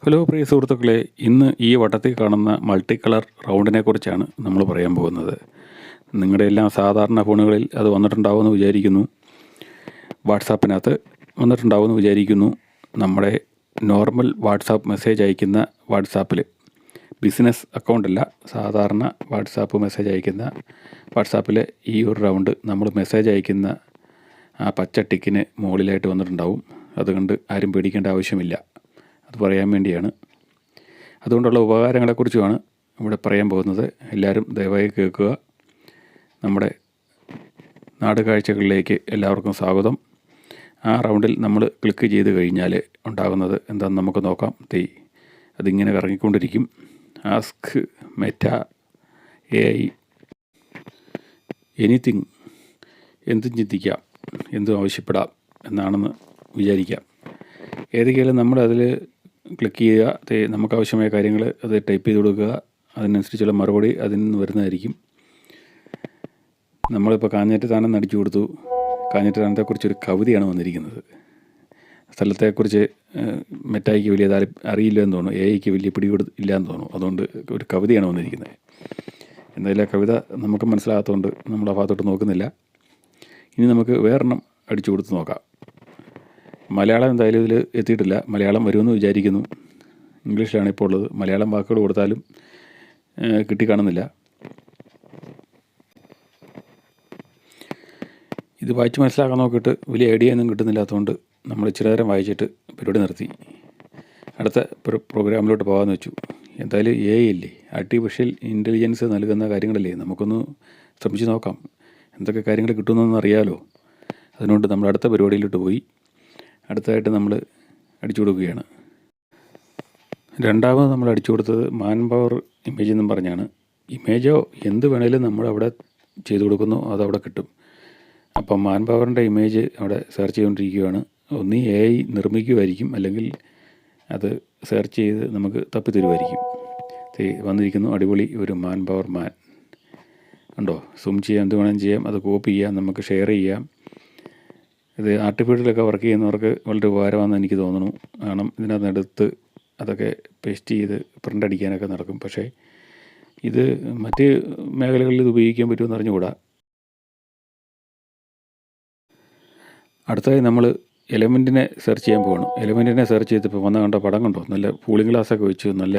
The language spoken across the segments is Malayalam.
ഹലോ പ്രിയ സുഹൃത്തുക്കളെ, ഇന്ന് ഈ വട്ടത്തിൽ കാണുന്ന മൾട്ടി കളർ റൗണ്ടിനെ കുറിച്ചാണ് നമ്മൾ പറയാൻ പോകുന്നത്. നിങ്ങളുടെ എല്ലാം സാധാരണ ഫോണുകളിൽ അത് വന്നിട്ടുണ്ടാവുമെന്ന് വിചാരിക്കുന്നു. വാട്സാപ്പിനകത്ത് വന്നിട്ടുണ്ടാവുമെന്ന് വിചാരിക്കുന്നു. നമ്മുടെ നോർമൽ വാട്സാപ്പ് മെസ്സേജ് അയക്കുന്ന വാട്സാപ്പിൽ, ബിസിനസ് അക്കൗണ്ടല്ല, സാധാരണ വാട്സാപ്പ് മെസ്സേജ് അയക്കുന്ന വാട്സാപ്പിൽ ഈ ഒരു റൗണ്ട് നമ്മൾ മെസ്സേജ് അയക്കുന്ന ആ പച്ച ടിക്കിന് മുകളിലായിട്ട് വന്നിട്ടുണ്ടാവും. അതുകൊണ്ട് ആരും പേടിക്കേണ്ട ആവശ്യമില്ല. അത് പറയാൻ വേണ്ടിയാണ്. അതുകൊണ്ടുള്ള ഉപകാരങ്ങളെക്കുറിച്ചുമാണ് ഇവിടെ പറയാൻ പോകുന്നത്. എല്ലാവരും ദയവായി കേൾക്കുക. നമ്മുടെ നാട് കാഴ്ചകളിലേക്ക് എല്ലാവർക്കും സ്വാഗതം. ആ റൗണ്ടിൽ നമ്മൾ ക്ലിക്ക് ചെയ്ത് കഴിഞ്ഞാൽ ഉണ്ടാകുന്നത് എന്താണെന്ന് നമുക്ക് നോക്കാം. അതിങ്ങനെ കറങ്ങിക്കൊണ്ടിരിക്കും. ആസ്ക് മെറ്റ AI എനിത്തിങ്, എന്തും ചിന്തിക്കാം, എന്തും ആവശ്യപ്പെടാം എന്നാണെന്ന് വിചാരിക്കാം. ഏതൊക്കെയാലും നമ്മളതിൽ ക്ലിക്ക് ചെയ്യുക. നമുക്കാവശ്യമായ കാര്യങ്ങൾ അത് ടൈപ്പ് ചെയ്ത് കൊടുക്കുക. അതിനനുസരിച്ചുള്ള മറുപടി അതിൽ നിന്ന് വരുന്നതായിരിക്കും. നമ്മളിപ്പോൾ കാഞ്ഞിരത്ത് താനം അടിച്ചു കൊടുത്തു. കാഞ്ഞിരത്ത് താനത്തെക്കുറിച്ചൊരു കവിതയാണ് വന്നിരിക്കുന്നത്. സ്ഥലത്തെക്കുറിച്ച് മെറ്റായിക്ക് വലിയ അറിയില്ലെന്ന് തോന്നുന്നു, AIക്ക് വലിയ ഇല്ല എന്ന് തോന്നുന്നു. അതുകൊണ്ട് ഒരു കവിതയാണ് വന്നിരിക്കുന്നത്. എന്തായാലും ആ കവിത നമുക്ക് മനസ്സിലാകാത്തതുകൊണ്ട് നമ്മൾ ആ ഭാഗത്തോട്ട് നോക്കുന്നില്ല. ഇനി നമുക്ക് വേറെണ്ണം അടിച്ചു കൊടുത്ത് നോക്കാം. മലയാളം എന്തായാലും ഇതിൽ എത്തിയിട്ടില്ല. മലയാളം വരുമെന്ന് വിചാരിക്കുന്നു. ഇംഗ്ലീഷിലാണ് ഇപ്പോൾ ഉള്ളത്. മലയാളം വാക്കുകൾ കൊടുത്താലും കിട്ടിക്കാണുന്നില്ല. ഇത് വായിച്ച് മനസ്സിലാക്കാൻ നോക്കിയിട്ട് വലിയ ഐഡിയ ഒന്നും കിട്ടുന്നില്ലാത്തതുകൊണ്ട് നമ്മൾ ഇച്ചിരി നേരം വായിച്ചിട്ട് പരിപാടി നിർത്തി. അടുത്ത പ്രോഗ്രാമിലോട്ട് പോകാമെന്ന് വെച്ചു. എന്തായാലും AI അല്ലേ, ആർട്ടിഫിഷ്യൽ ഇൻ്റലിജൻസ് നൽകുന്ന കാര്യങ്ങളല്ലേ, നമുക്കൊന്ന് ശ്രമിച്ച് നോക്കാം. എന്തൊക്കെ കാര്യങ്ങൾ കിട്ടുമെന്നൊന്നും അറിയാമല്ലോ. അതിനുകൊണ്ട് നമ്മൾ അടുത്ത പരിപാടിയിലോട്ട് പോയി. അടുത്തതായിട്ട് നമ്മൾ അടിച്ചു കൊടുക്കുകയാണ്. രണ്ടാമത് നമ്മൾ അടിച്ചു കൊടുത്തത് മാൻ പവർ ഇമേജ് എന്നും പറഞ്ഞാണ്. ഇമേജോ എന്ത് വേണേലും നമ്മളവിടെ ചെയ്തു കൊടുക്കുന്നു, അതവിടെ കിട്ടും. അപ്പം മാൻ പവറിൻ്റെ ഇമേജ് അവിടെ സെർച്ച് ചെയ്തുകൊണ്ടിരിക്കുകയാണ്. ഒന്നീ AI നിർമ്മിക്കുമായിരിക്കും, അല്ലെങ്കിൽ അത് സെർച്ച് ചെയ്ത് നമുക്ക് തപ്പിത്തരുമായിരിക്കും. വന്നിരിക്കുന്നു അടിപൊളി ഒരു മാൻ പവർ മാൻ. ഉണ്ടോ? സൂം ചെയ്യാം, എന്ത് വേണമെങ്കിലും ചെയ്യാം. അത് കോപ്പി ചെയ്യാം, നമുക്ക് ഷെയർ ചെയ്യാം. ഇത് ആർട്ടിഫിഷ്യലൊക്കെ വർക്ക് ചെയ്യുന്നവർക്ക് വളരെ ഉപകാരമാണെന്ന് എനിക്ക് തോന്നുന്നു. കാരണം ഇതിനകത്തെടുത്ത് അതൊക്കെ പേസ്റ്റ് ചെയ്ത് പ്രിൻ്റ് അടിക്കാനൊക്കെ നടക്കും. പക്ഷേ ഇത് മറ്റ് മേഖലകളിൽ ഇത് ഉപയോഗിക്കാൻ പറ്റുമെന്ന് അറിഞ്ഞുകൂടാ. അടുത്തതായി നമ്മൾ എലമെൻറ്റിനെ സെർച്ച് ചെയ്യാൻ പോകണം. എലമെൻറ്റിനെ സെർച്ച് ചെയ്തപ്പോൾ കണ്ട പടം കണ്ടോ? നല്ല കൂളിംഗ് ഗ്ലാസ്സൊക്കെ വെച്ച്, നല്ല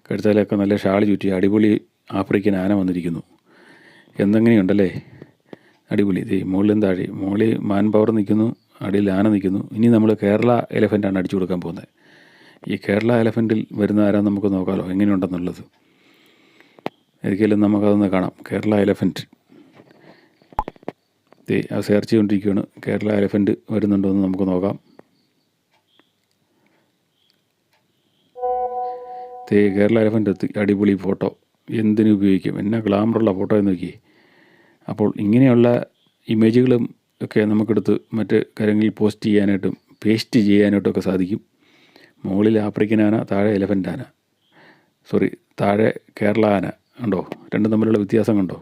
കഴുത്തലൊക്കെ നല്ല ഷാൾ ചുറ്റി അടിപൊളി ആഫ്രിക്കൻ ആന വന്നിരിക്കുന്നു. എന്തെങ്ങനെയുണ്ടല്ലേ, അടിപൊളി. മുകളിലും താഴെ, മുകളിൽ മാൻ പവർ നിൽക്കുന്നു, അടിയിൽ ആന നിൽക്കുന്നു. ഇനി നമ്മൾ കേരള എലഫൻ്റാണ് അടിച്ചു കൊടുക്കാൻ പോകുന്നത്. ഈ കേരള എലഫൻറ്റിൽ വരുന്ന ആരാന്ന് നമുക്ക് നോക്കാമല്ലോ എങ്ങനെയുണ്ടെന്നുള്ളത്. ഏതൊക്കെയാലും നമുക്കതൊന്ന് കാണാം. കേരള എലഫൻറ്റ് അത് സെർച്ച് ചെയ്തുകൊണ്ടിരിക്കുകയാണ്. കേരള എലഫൻറ്റ് വരുന്നുണ്ടോ എന്ന് നമുക്ക് നോക്കാം. കേരള എലഫൻറ്റ് എത്തി. അടിപൊളി ഫോട്ടോ, എന്തിനു ഉപയോഗിക്കും, എന്നാ ഗ്ലാമറുള്ള ഫോട്ടോ എന്ന് നോക്കി. അപ്പോൾ ഇങ്ങനെയുള്ള ഇമേജുകളും ഒക്കെ നമുക്കെടുത്ത് മറ്റ് കാര്യങ്ങളിൽ പോസ്റ്റ് ചെയ്യാനായിട്ടും പേസ്റ്റ് ചെയ്യാനായിട്ടൊക്കെ സാധിക്കും. മുകളിൽ ആഫ്രിക്കൻ ആന, താഴെ എലഫൻ്റ് ആന, താഴെ കേരള ആന. ഉണ്ടോ? രണ്ടും തമ്മിലുള്ള വ്യത്യാസം കണ്ടോ?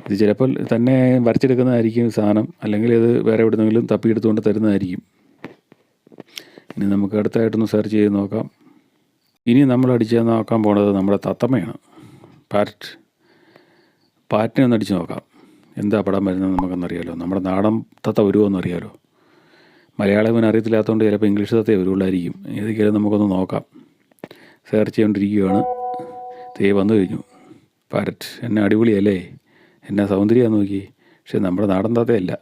ഇത് ചിലപ്പോൾ തന്നെ വരച്ചെടുക്കുന്നതായിരിക്കും സാധനം, അല്ലെങ്കിൽ ഇത് വേറെ എവിടെന്നെങ്കിലും തപ്പിയെടുത്തുകൊണ്ട് തരുന്നതായിരിക്കും. ഇനി നമുക്ക് അടുത്തായിട്ടൊന്ന് സെർച്ച് ചെയ്ത് നോക്കാം. ഇനി നമ്മൾ അടിച്ച് നോക്കാൻ പോണത് നമ്മുടെ തത്തമ്മയാണ്. പാറ്റിനെ ഒന്ന് അടിച്ച് നോക്കാം. എന്താ പടം വരുന്നത് നമുക്കൊന്നറിയാലോ. നമ്മുടെ നാടൻ തത്ത വരുമോ എന്നറിയാലോ. മലയാളം ഇവന് അറിയത്തില്ലാത്തതുകൊണ്ട് ചിലപ്പോൾ ഇംഗ്ലീഷ് തത്തേ വരുള്ളായിരിക്കും. ഏതൊക്കെയാലും നമുക്കൊന്ന് നോക്കാം. സെർച്ച് ചെയ്തുകൊണ്ടിരിക്കുകയാണ്. വന്നു കഴിഞ്ഞു. പാരറ്റ് എന്നെ അടിപൊളിയല്ലേ, എന്നാ സൗന്ദര്യമാണെന്ന് നോക്കി. പക്ഷേ നമ്മുടെ നാടൻ തത്തയല്ല.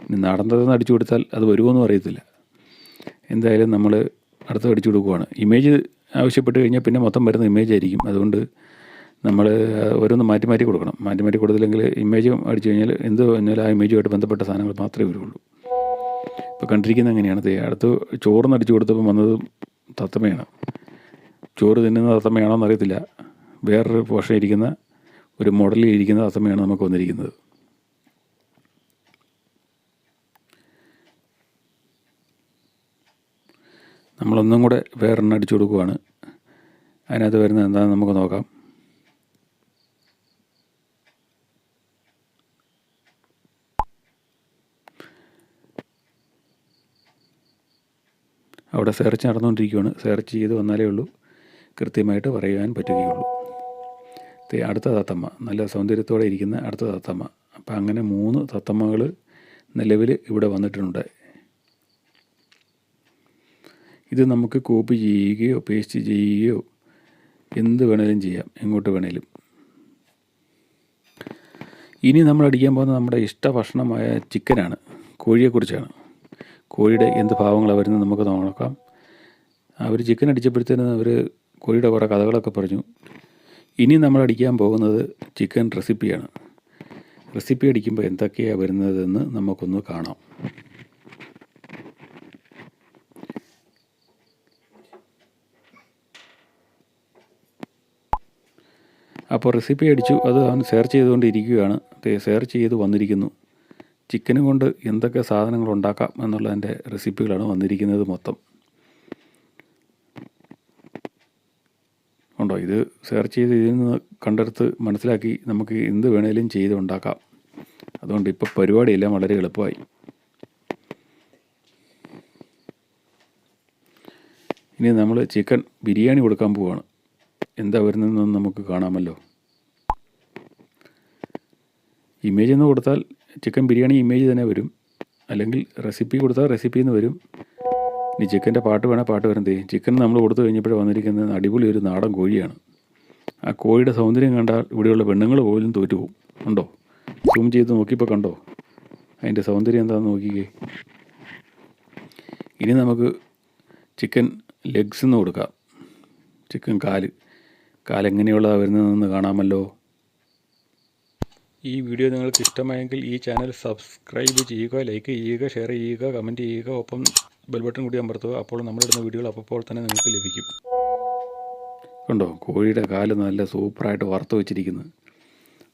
ഇനി നാടൻ തത്തന്ന് അടിച്ചു കൊടുത്താൽ അത് വരുമോയെന്നും അറിയത്തില്ല. എന്തായാലും നമ്മൾ അടുത്ത് അടിച്ചു കൊടുക്കുവാണ്. ഇമേജ് ആവശ്യപ്പെട്ട് കഴിഞ്ഞാൽ പിന്നെ മൊത്തം വരുന്ന ഇമേജ് ആയിരിക്കും. അതുകൊണ്ട് നമ്മൾ ഓരോന്ന് മാറ്റി മാറ്റി കൊടുക്കണം. മാറ്റി കൊടുത്തില്ലെങ്കിൽ ഇമേജും അടിച്ചു കഴിഞ്ഞാൽ എന്ത് പറഞ്ഞാൽ ആ ഇമേജുമായിട്ട് ബന്ധപ്പെട്ട സാധനങ്ങൾ മാത്രമേ വരുള്ളൂ. ഇപ്പോൾ കണ്ടിരിക്കുന്നത് എങ്ങനെയാണ്. അടുത്ത് ചോറിന് അടിച്ചു കൊടുത്തപ്പോൾ വന്നതും തത്തമ്മയാണ്. ചോറ് തിന്നുന്ന തത്തമ്മയാണോ എന്നറിയത്തില്ല. വേറൊരു പോർഷൻ ഇരിക്കുന്ന ഒരു മോഡലിൽ ഇരിക്കുന്ന തത്തമ്മയാണ് നമുക്ക് വന്നിരിക്കുന്നത്. നമ്മളൊന്നും കൂടെ വേറെണ്ണം അടിച്ചു കൊടുക്കുവാണ്. അതിനകത്ത് വരുന്നത് എന്താണെന്ന് നമുക്ക് നോക്കാം. അവിടെ സെർച്ച് നടന്നുകൊണ്ടിരിക്കുകയാണ്. സെർച്ച് ചെയ്ത് വന്നാലേ ഉള്ളൂ കൃത്യമായിട്ട് പറയാൻ പറ്റുകയുള്ളൂ. അടുത്ത തത്തമ്മ, നല്ല സൗന്ദര്യത്തോടെ ഇരിക്കുന്ന അടുത്ത തത്തമ്മ. അപ്പം അങ്ങനെ 3 തത്തമ്മകൾ നിലവിൽ ഇവിടെ വന്നിട്ടുണ്ട്. ഇത് നമുക്ക് കോപ്പി ചെയ്യുകയോ പേസ്റ്റ് ചെയ്യുകയോ എന്ത് വേണേലും ചെയ്യാം, എങ്ങോട്ട് വേണേലും. ഇനി നമ്മൾ അടിക്കാൻ പോകുന്നത് നമ്മുടെ ഇഷ്ട ഭക്ഷണമായ ചിക്കനാണ്, കോഴിയെക്കുറിച്ചാണ്. കോഴിയുടെ എന്ത് ഭാവങ്ങളാണ് വരുന്നത് നമുക്ക് നോക്കാം. അവർ ചിക്കൻ അടിച്ചപ്പോഴത്തേനും അവർ കോഴിയുടെ കുറേ കഥകളൊക്കെ പറഞ്ഞു. ഇനി നമ്മൾ അടിക്കാൻ പോകുന്നത് ചിക്കൻ റെസിപ്പിയാണ്. റെസിപ്പി അടിക്കുമ്പോൾ എന്തൊക്കെയാണ് വരുന്നതെന്ന് നമുക്കൊന്ന് കാണാം. അപ്പോൾ റെസിപ്പി അടിച്ചു, അത് അവൻ സെർച്ച് ചെയ്തുകൊണ്ടിരിക്കുകയാണ്. സെർച്ച് ചെയ്ത് വന്നിരിക്കുന്നു. ചിക്കനും കൊണ്ട് എന്തൊക്കെ സാധനങ്ങൾ ഉണ്ടാക്കാം എന്നുള്ളതിൻ്റെ റെസിപ്പികളാണ് വന്നിരിക്കുന്നത് മൊത്തം. ഉണ്ടോ, ഇത് സെർച്ച് ചെയ്ത് ഇതിൽ നിന്ന് കണ്ടെടുത്ത് മനസ്സിലാക്കി നമുക്ക് എന്ത് വേണേലും ചെയ്ത് ഉണ്ടാക്കാം. അതുകൊണ്ട് ഇപ്പോൾ പരിപാടിയെല്ലാം വളരെ എളുപ്പമായി. ഇനി നമ്മൾ ചിക്കൻ ബിരിയാണി കൊടുക്കാൻ പോവുകയാണ്. എന്താ വരുന്നതെന്ന് നമുക്ക് കാണാമല്ലോ. ഇമേജ് എന്ന് കൊടുത്താൽ ചിക്കൻ ബിരിയാണി ഇമേജ് തന്നെ വരും, അല്ലെങ്കിൽ റെസിപ്പി കൊടുത്താൽ റെസിപ്പിന്ന് വരും. ഇനി ചിക്കൻ്റെ പാട്ട് വേണേൽ പാട്ട് വരുന്നത്. ചിക്കൻ നമ്മൾ കൊടുത്തു കഴിഞ്ഞപ്പോഴേ വന്നിരിക്കുന്നത് അടിപൊളി ഒരു നാടൻ കോഴിയാണ്. ആ കോഴിയുടെ സൗന്ദര്യം കണ്ടാൽ ഇവിടെയുള്ള പെണ്ണുങ്ങൾ പോലും തോറ്റുപോകും. ഉണ്ടോ, സൂം ചെയ്ത് നോക്കിയപ്പോൾ കണ്ടോ അതിൻ്റെ സൗന്ദര്യം എന്താണെന്ന് നോക്കിക്കേ. ഇനി നമുക്ക് ചിക്കൻ ലെഗ്സ് എന്ന് കൊടുക്കാം. ചിക്കൻ കാലെങ്ങനെയുള്ളതാണ് വരുന്നതെന്ന് കാണാമല്ലോ. ഈ വീഡിയോ നിങ്ങൾക്ക് ഇഷ്ടമായെങ്കിൽ ഈ ചാനൽ സബ്സ്ക്രൈബ് ചെയ്യുക, ലൈക്ക് ചെയ്യുക, ഷെയർ ചെയ്യുക, കമൻറ്റ് ചെയ്യുക, ഒപ്പം ബെൽ ബട്ടൺ കൂടി അമർത്തുക. അപ്പോൾ നമ്മളിടുന്ന വീഡിയോകൾ അപ്പോൾ തന്നെ നിങ്ങൾക്ക് ലഭിക്കും. കണ്ടോ, കോഴിയുടെ കാല് നല്ല സൂപ്പറായിട്ട് വറുത്ത് വെച്ചിരിക്കുന്നു.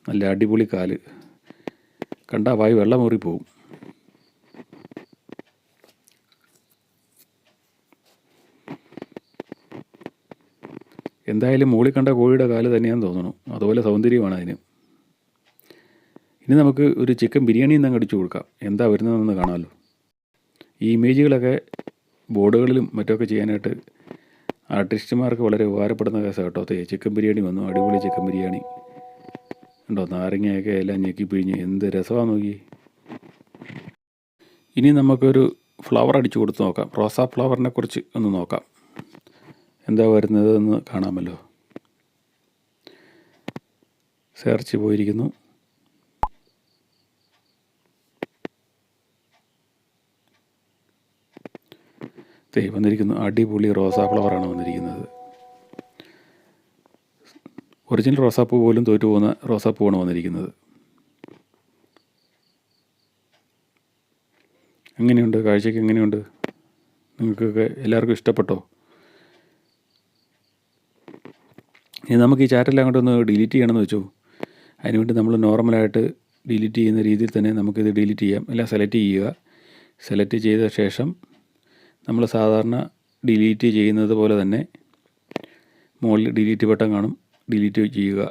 നല്ല അടിപൊളി കാല്. കണ്ടാൽ വായി വെള്ളം ഊറിപ്പോവും. എന്തായാലും മുകളിൽ കണ്ട കോഴിയുടെ കാല് തന്നെയാണെന്ന് തോന്നുന്നു. അതുപോലെ സൗന്ദര്യമാണ് അതിന്. ഇനി നമുക്ക് ഒരു ചിക്കൻ ബിരിയാണി എന്നങ്ങ് അടിച്ചു കൊടുക്കാം. എന്താ വരുന്നതെന്ന് കാണാമല്ലോ. ഈ ഇമേജുകളൊക്കെ ബോർഡുകളിലും മറ്റൊക്കെ ചെയ്യാനായിട്ട് ആർട്ടിസ്റ്റുമാർക്ക് വളരെ ഉപകാരപ്പെടുന്ന കേസാണ് കേട്ടോ. ചിക്കൻ ബിരിയാണി വന്നു, അടിപൊളി ചിക്കൻ ബിരിയാണി. ഉണ്ടോ, നാരങ്ങയൊക്കെ എല്ലാം ഞെക്കി പിഴിഞ്ഞ് എന്ത് രസമാണെന്ന് നോക്കി. ഇനി നമുക്കൊരു ഫ്ലവർ അടിച്ചു കൊടുത്ത് നോക്കാം. റോസാ ഫ്ലവറിനെ കുറിച്ച് ഒന്ന് നോക്കാം. എന്താ വരുന്നത് എന്ന് കാണാമല്ലോ. സെർച്ച് പോയിരിക്കുന്നു. വന്നിരിക്കുന്നു അടിപൊളി റോസാ ഫ്ലവറാണ് വന്നിരിക്കുന്നത്. ഒറിജിനൽ റോസാപ്പൂ പോലും തോറ്റു പോകുന്ന റോസാപ്പൂവാണ് വന്നിരിക്കുന്നത്. എങ്ങനെയുണ്ട്, കാഴ്ചയ്ക്ക് എങ്ങനെയുണ്ട്? നിങ്ങൾക്കൊക്കെ എല്ലാവർക്കും ഇഷ്ടപ്പെട്ടോ? ഇനി നമുക്ക് ഈ ചാറ്റെല്ലാം കൊണ്ടൊന്ന് ഡിലീറ്റ് ചെയ്യണമെന്ന് വെച്ചു. അതിനുവേണ്ടി നമ്മൾ നോർമലായിട്ട് ഡിലീറ്റ് ചെയ്യുന്ന രീതിയിൽ തന്നെ നമുക്കിത് ഡിലീറ്റ് ചെയ്യാം. എല്ലാം സെലക്ട് ചെയ്യുക. സെലക്ട് ചെയ്ത ശേഷം നമ്മൾ സാധാരണ ഡിലീറ്റ് ചെയ്യുന്നത് പോലെ തന്നെ മുകളിൽ ഡിലീറ്റ് ബട്ടൺ കാണും, ഡിലീറ്റ് ചെയ്യുക.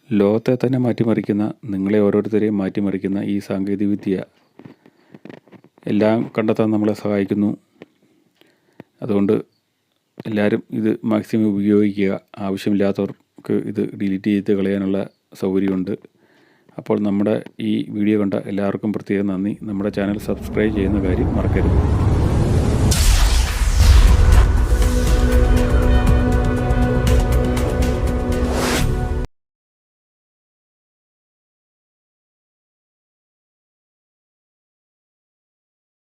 ലോകത്തെ തന്നെ മാറ്റിമറിക്കുന്ന, നിങ്ങളെ ഓരോരുത്തരെയും മാറ്റിമറിക്കുന്ന ഈ സാങ്കേതികവിദ്യ എല്ലാം കണ്ടെത്താൻ നമ്മളെ സഹായിക്കുന്നു. അതുകൊണ്ട് എല്ലാവരും ഇത് മാക്സിമം ഉപയോഗിക്കുക. ആവശ്യമില്ലാത്തവർക്ക് ഇത് ഡിലീറ്റ് ചെയ്ത് കളയാനുള്ള സൗകര്യമുണ്ട്. അപ്പോൾ നമ്മുടെ ഈ വീഡിയോ കണ്ട എല്ലാവർക്കും പ്രത്യേകം നന്ദി. നമ്മുടെ ചാനൽ സബ്സ്ക്രൈബ് ചെയ്യുന്ന കാര്യം മറക്കരുത്.